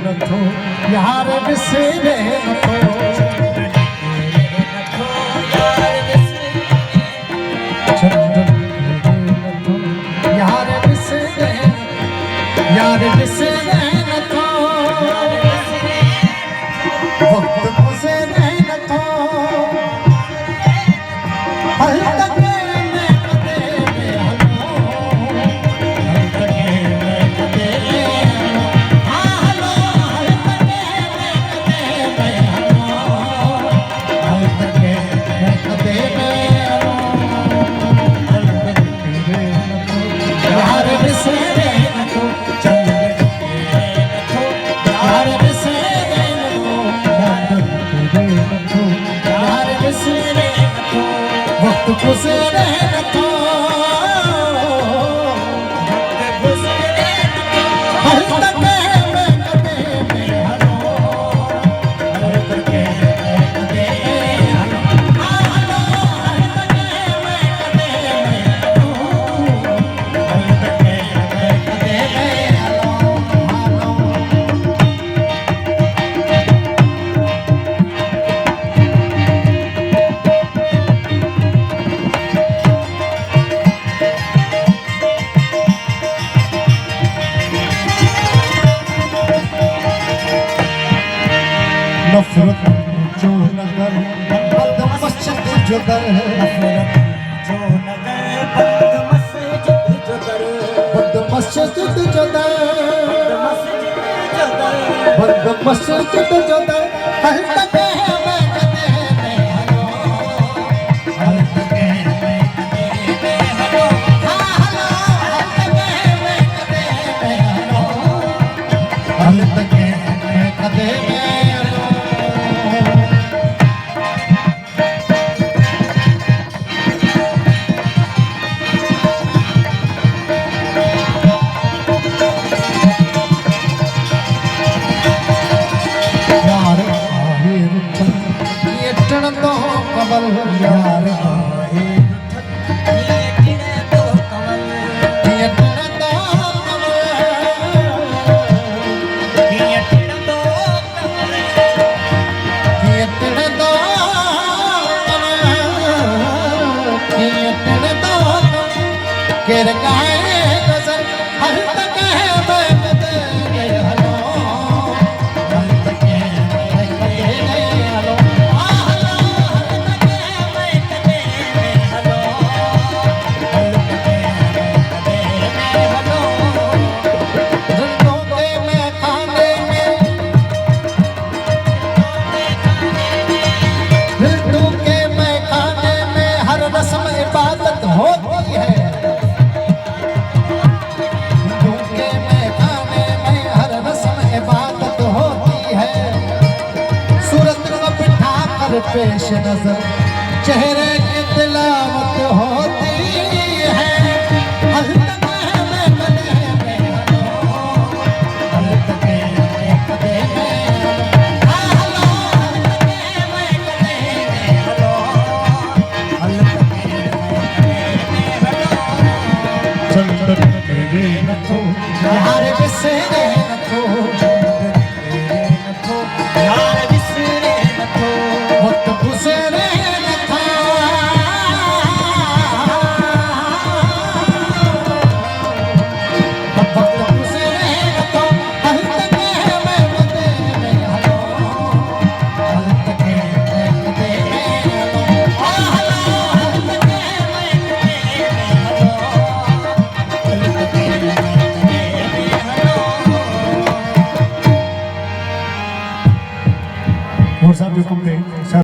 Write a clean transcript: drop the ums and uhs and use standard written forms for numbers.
नथो यार विसरे नथो यार विसरे नथो वक्त गुज़रे नथो हल तक वक्त गुज़रे नथो हर तके में कदे में हलो हर तके में कदे में हलो हलो हर तके में कदे में हलो हर तके में कदे में हलो नफरत जो नगर बद मस्जिद जो दर नफरत जो नगर बद मस्जिद जो दर बद मस्जिद जो दर बद मस्जिद जो दर हर तके में कदे में हलो हर तके में कदे में हलो हलो हर तके में कदे में हलो हर तके में कदे में कमल यार आए ये तो कमल ये तो कमल ये तो कमल ये तो कमल ये तो केर गाए गजल हर तक है मैं कदे हलो हर तक है मैं कदे हलो इबादत होती है हिंदू के मैदाने में हर रस्म इबादत होती है सूरत को बिठा कर पेश नजर चेहरे की तिलावत होती है हर तके में कदे में हलो हर तके में कदे में हलो हर तके में कदे में हलो हर चंदन तेरे नथो यार विसरे नथो चंदन तेरे नथो यार विसरे नथो वक्त गुज़रे नथो वक्त गुज़रे नथो हर तके में कदे में हलो हर तके में कदे में हलो हलो हर तके में कदे में हलो साहब जो